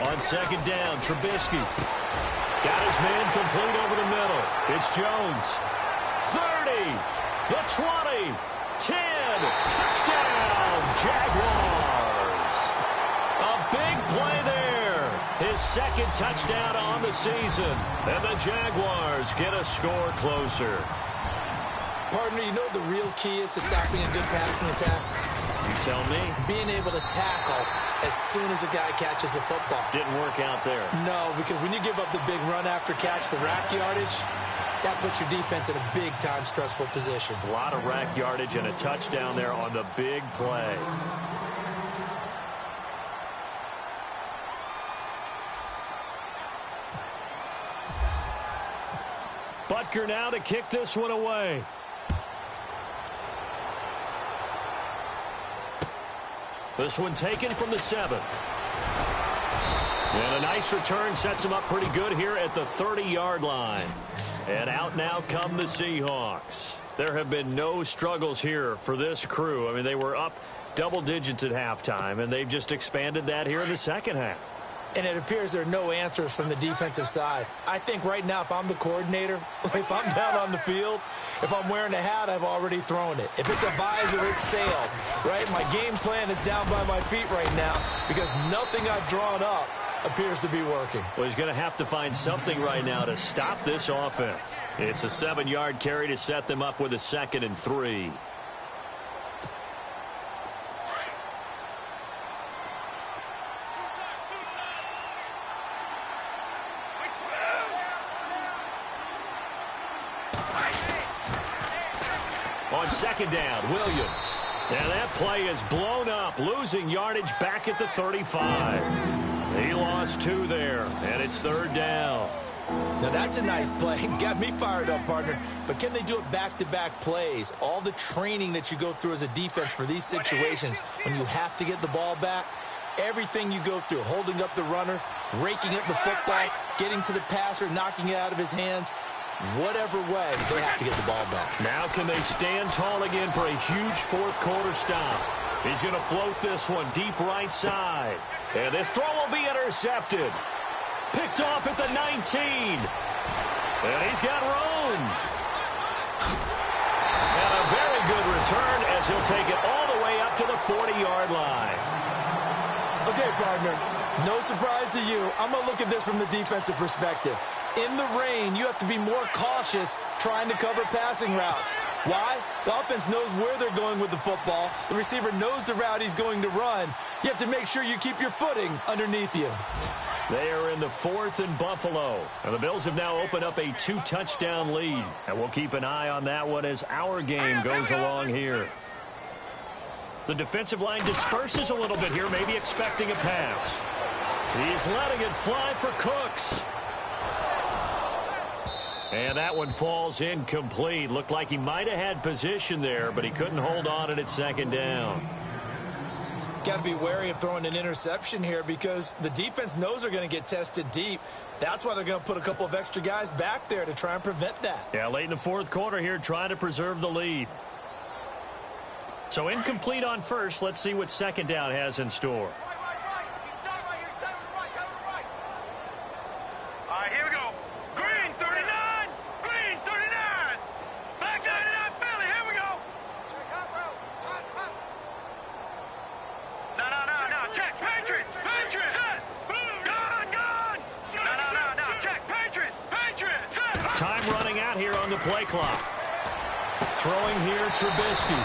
On 2nd down, Trubisky got his man complete over the middle. It's Jones. 30, the 20, 10, touchdown, Jaguars. A big play there. His 2nd touchdown on the season. And the Jaguars get a score closer. Partner, you know what the real key is to stopping a good passing attack? You tell me. Being able to tackle as soon as a guy catches the football. Didn't work out there. No, because when you give up the big run after catch, the rack yardage, that puts your defense in a big-time stressful position. A lot of rack yardage and a touchdown there on the big play. Butker now to kick this one away. This one taken from the 7. And a nice return sets him up pretty good here at the 30-yard line. And out now come the Seahawks. There have been no struggles here for this crew. I mean, they were up double digits at halftime, and they've just expanded that here in the second half. And it appears there are no answers from the defensive side. I think right now, if I'm the coordinator, if I'm down on the field, if I'm wearing a hat, I've already thrown it. If it's a visor, it's sailed, right? My game plan is down by my feet right now because nothing I've drawn up appears to be working. Well, he's going to have to find something right now to stop this offense. It's a 7-yard carry to set them up with a 2nd and 3. On 2nd down, Williams. And that play is blown up, losing yardage back at the 35. He lost 2 there, and it's 3rd down. Now, that's a nice play. Got me fired up, partner. But can they do it back-to-back plays? All the training that you go through as a defense for these situations, when you have to get the ball back, everything you go through, holding up the runner, raking up the football, getting to the passer, knocking it out of his hands, whatever way, they have to get the ball back. Now can they stand tall again for a huge 4th quarter stop? He's going to float this one deep right side. And this throw will be intercepted. Picked off at the 19. And he's got room. And a very good return as he'll take it all the way up to the 40-yard line. Okay, partner, no surprise to you. I'm going to look at this from the defensive perspective. In the rain, you have to be more cautious trying to cover passing routes. Why? The offense knows where they're going with the football. The receiver knows the route he's going to run. You have to make sure you keep your footing underneath you. They are in the 4th and Buffalo. And the Bills have now opened up a 2-touchdown lead. And we'll keep an eye on that one as our game goes along here. The defensive line disperses a little bit here, maybe expecting a pass. He's letting it fly for Cooks. And that one falls incomplete. Looked like he might have had position there, but he couldn't hold on at 2nd down. Got to be wary of throwing an interception here because the defense knows they're going to get tested deep. That's why they're going to put a couple of extra guys back there to try and prevent that. Yeah, late in the 4th quarter here, trying to preserve the lead. So incomplete on first. Let's see what 2nd down has in store. All right, here we go. Green 39. Green 39. Back 99 Philly. Here we go. No. Check. Patriots. Set. Gone. No. Check. Patriots. Set. Time running out here on the play clock. Throwing here, Trubisky.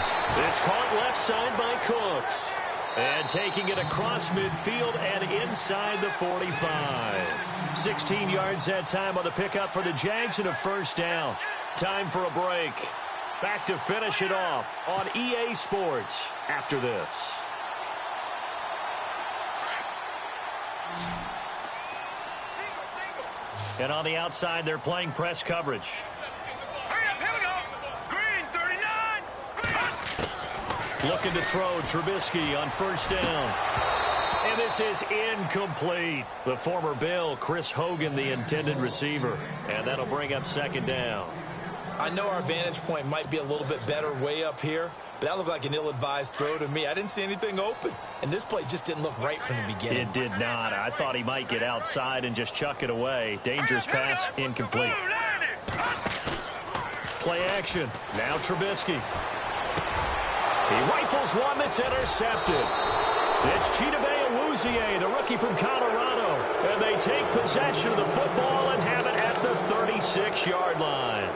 It's caught left side by Cooks. And taking it across midfield and inside the 45. 16 yards that time on the pickup for the Jags and a 1st down. Time for a break. Back to finish it off on EA Sports after this. And on the outside, they're playing press coverage. Hurry up, here we go. Green 39. Looking to throw, Trubisky on 1st down. And this is incomplete. The former Bill, Chris Hogan, the intended receiver. And that'll bring up 2nd down. I know our vantage point might be a little bit better way up here, but that looked like an ill-advised throw to me. I didn't see anything open, and this play just didn't look right from the beginning. It did not. I thought he might get outside and just chuck it away. Dangerous pass, incomplete. Play action. Now Trubisky. He rifles one that's intercepted. It's Chidobe Awuzie, the rookie from Colorado. And they take possession of the football and have it at the 36-yard line.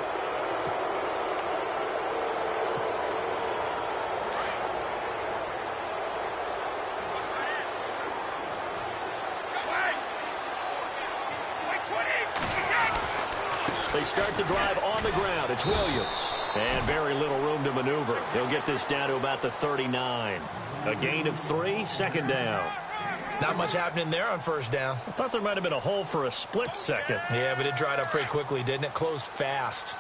They start the drive on the ground. It's Williams. And very little room to maneuver. He'll get this down to about the 39. A gain of 3, second down. Not much happening there on first down. I thought there might have been a hole for a split second. Yeah, but it dried up pretty quickly, didn't it? Closed fast.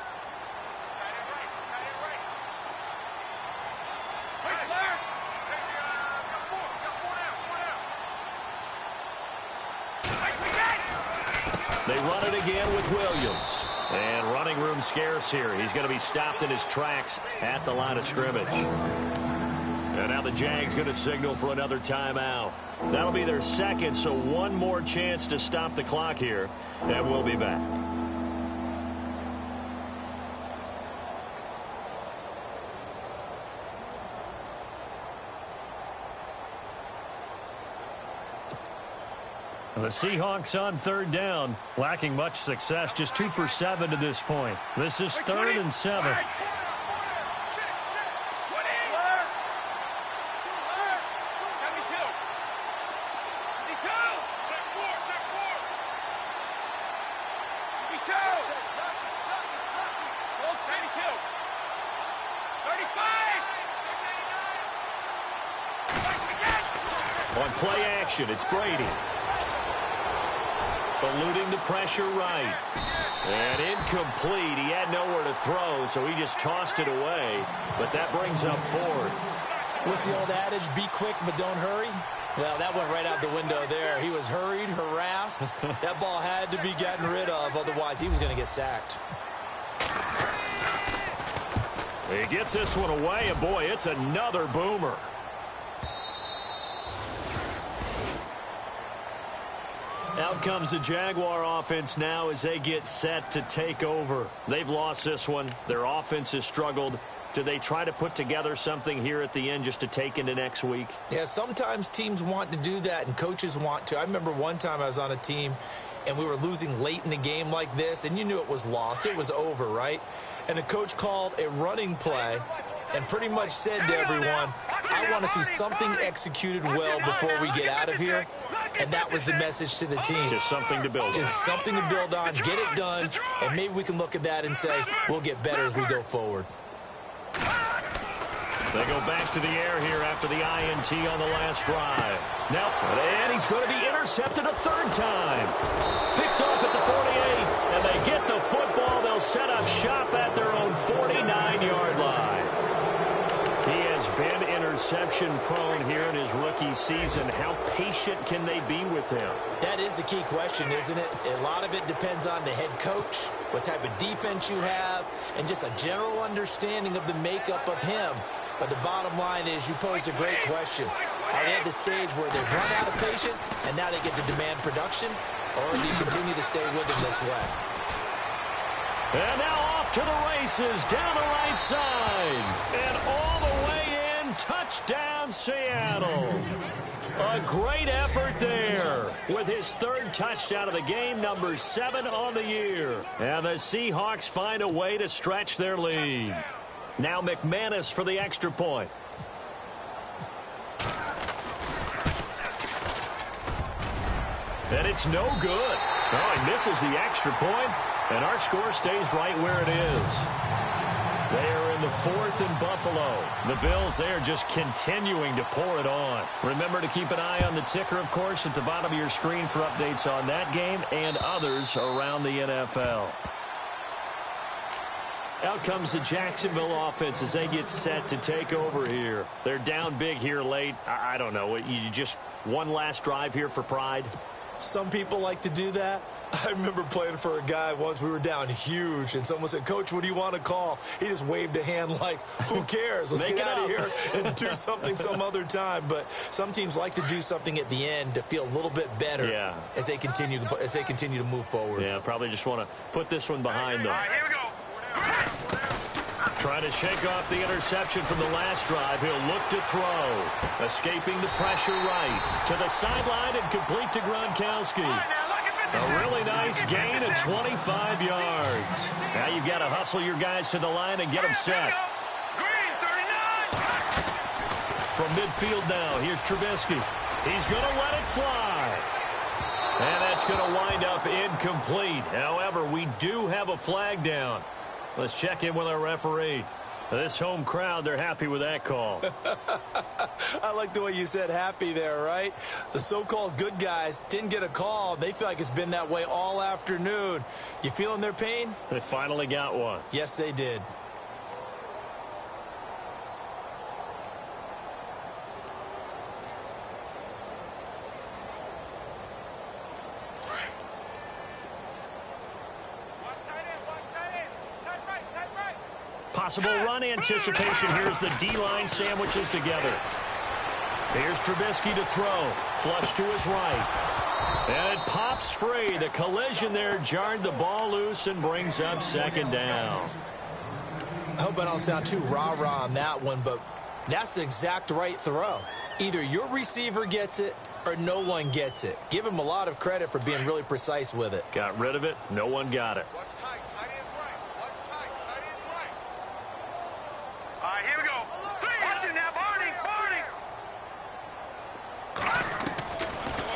They run it again with Williams. And running room scarce here. He's going to be stopped in his tracks at the line of scrimmage. And now the Jags going to signal for another timeout. That'll be their second, so one more chance to stop the clock here. And we'll be back. The Seahawks on third down, lacking much success, just 2 for 7 to this point. This is 3rd and 7. On play action, it's Brady. Eluding the pressure right. And incomplete. He had nowhere to throw, so he just tossed it away. But that brings up 4th. What's the old adage? Be quick, but don't hurry? Well, that went right out the window there. He was hurried, harassed. That ball had to be gotten rid of, otherwise he was going to get sacked. He gets this one away, and boy, it's another boomer. Out comes the Jaguar offense now as they get set to take over. They've lost this one. Their offense has struggled. Do they try to put together something here at the end just to take into next week? Yeah, sometimes teams want to do that, and coaches want to. I remember one time I was on a team, and we were losing late in the game like this, and you knew it was lost. It was over, right? And the coach called a running play and pretty much said to everyone, I want to see something executed well before we get out of here. And that was the message to the team. Just something to build on. Just something to build on, get it done, and maybe we can look at that and say, we'll get better as we go forward. They go back to the air here after the INT on the last drive. Now, and he's going to be intercepted a 3rd time. Picked off at the 48, and they get the football. They'll set up shop at their own 49-yard line. He has been interception-prone here in his rookie season. How patient can they be with him? That is the key question, isn't it? A lot of it depends on the head coach, what type of defense you have, and just a general understanding of the makeup of him. But the bottom line is you posed a great question. Are they at the stage where they've run out of patience and now they get to demand production? Or do you continue to stay with them this way? And now off to the races down the right side. And all the way in, touchdown Seattle. A great effort there with his 3rd touchdown of the game, number 7 on the year. And the Seahawks find a way to stretch their lead. Now McManus for the extra point. And it's no good. Oh, he misses the extra point, and our score stays right where it is. They are in the 4th in Buffalo. The Bills, they are just continuing to pour it on. Remember to keep an eye on the ticker, of course, at the bottom of your screen for updates on that game and others around the NFL. Out comes the Jacksonville offense as they get set to take over here. They're down big here late. I don't know. You just one last drive here for pride? Some people like to do that. I remember playing for a guy once. We were down huge, and someone said, Coach, what do you want to call? He just waved a hand like, who cares? Let's get out of here and do something some other time. But some teams like to do something at the end to feel a little bit better as they continue to move forward. Yeah, probably just want to put this one behind them. All right, here we go. Trying to shake off the interception from the last drive. He'll look to throw. Escaping the pressure right. To the sideline and complete to Gronkowski. A really nice gain of 25 yards. Now you've got to hustle your guys to the line and get them set. From midfield now, here's Trubisky. He's going to let it fly. And That's going to wind up incomplete. However, we do have a flag down. Let's check in with our referee. This home crowd, they're happy with that call. I like the way you said happy there, right? The so-called good guys didn't get a call. They feel like it's been that way all afternoon. You feeling their pain? They finally got one. Yes, they did. Possible run anticipation. Here's the D-line sandwiches together. Here's Trubisky to throw. Flush to his right. And it pops free. The collision there jarred the ball loose and brings up second down. I hope I don't sound too rah-rah on that one, but that's the exact right throw. Either your receiver gets it or no one gets it. Give him a lot of credit for being really precise with it. Got rid of it. No one got it. Watch tight. Tight end's right. Watch tight. Tight end's right. All right, here we go. Watch it now, Barney.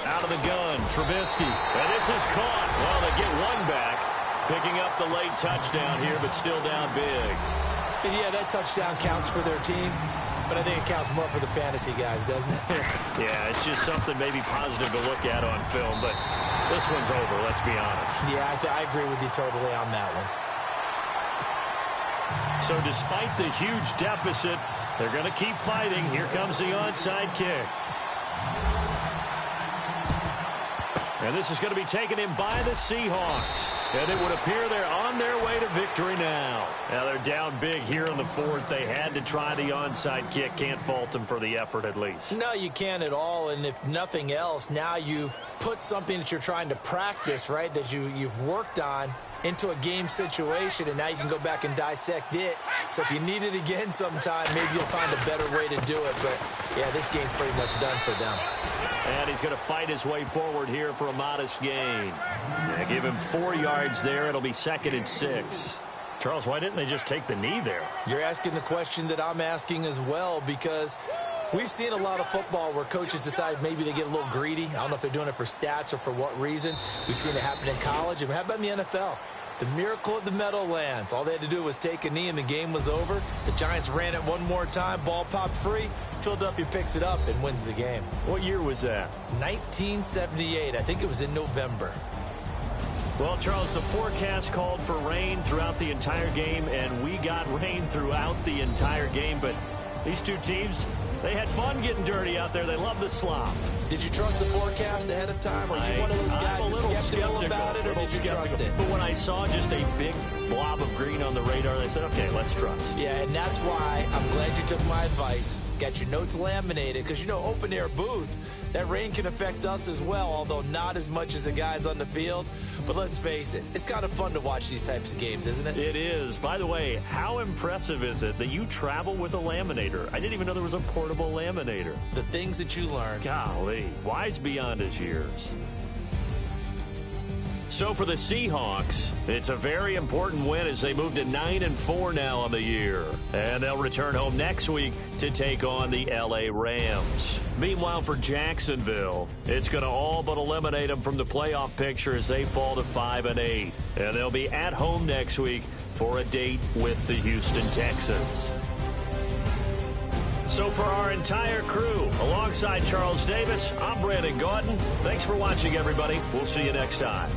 Out of the gun, Trubisky. And this is caught. Well, they get one back. Picking up the late touchdown here, but still down big. And yeah, that touchdown counts for their team, but I think it counts more for the fantasy guys, doesn't it? Yeah, it's just something maybe positive to look at on film, but this one's over, let's be honest. Yeah, I agree with you totally on that one. So despite the huge deficit, they're going to keep fighting. Here comes the onside kick. And this is going to be taken in by the Seahawks. And it would appear they're on their way to victory now. Now they're down big here in the fourth. They had to try the onside kick. Can't fault them for the effort at least. No, you can't at all. And if nothing else, now you've put something that you're trying to practice, right, that you've worked on into a game situation, and now you can go back and dissect it. So if you need it again sometime, maybe you'll find a better way to do it. But, yeah, this game's pretty much done for them. And he's going to fight his way forward here for a modest gain. Yeah, give him 4 yards there. It'll be 2nd and 6. Charles, why didn't they just take the knee there? You're asking the question that I'm asking as well, because we've seen a lot of football where coaches decide maybe they get a little greedy. I don't know if they're doing it for stats or for what reason. We've seen it happen in college. And how about in the NFL? The miracle of the Meadowlands. All they had to do was take a knee and the game was over. The Giants ran it one more time. Ball popped free. Philadelphia picks it up and wins the game. What year was that? 1978. I think it was in November. Well, Charles, the forecast called for rain throughout the entire game, and we got rain throughout the entire game. But these two teams, they had fun getting dirty out there. They love the slop. Did you trust the forecast ahead of time? Are you one of those guys that's skeptical about it, or did you trust it? But when I saw just a big blob of green on the radar, they said, okay, let's trust. Yeah, and that's why I'm glad you took my advice. Got your notes laminated, because, you know, open-air booth, that rain can affect us as well, although not as much as the guys on the field. But let's face it, it's kind of fun to watch these types of games, isn't it? It is. By the way, how impressive is it that you travel with a laminator? I didn't even know there was a portable laminator. The things that you learn. Golly, wise beyond his years. So for the Seahawks, it's a very important win as they move to 9-4 now on the year. And they'll return home next week to take on the LA Rams. Meanwhile, for Jacksonville, it's going to all but eliminate them from the playoff picture as they fall to 5-8. And they'll be at home next week for a date with the Houston Texans. So for our entire crew, alongside Charles Davis, I'm Brandon Gautin. Thanks for watching, everybody. We'll see you next time.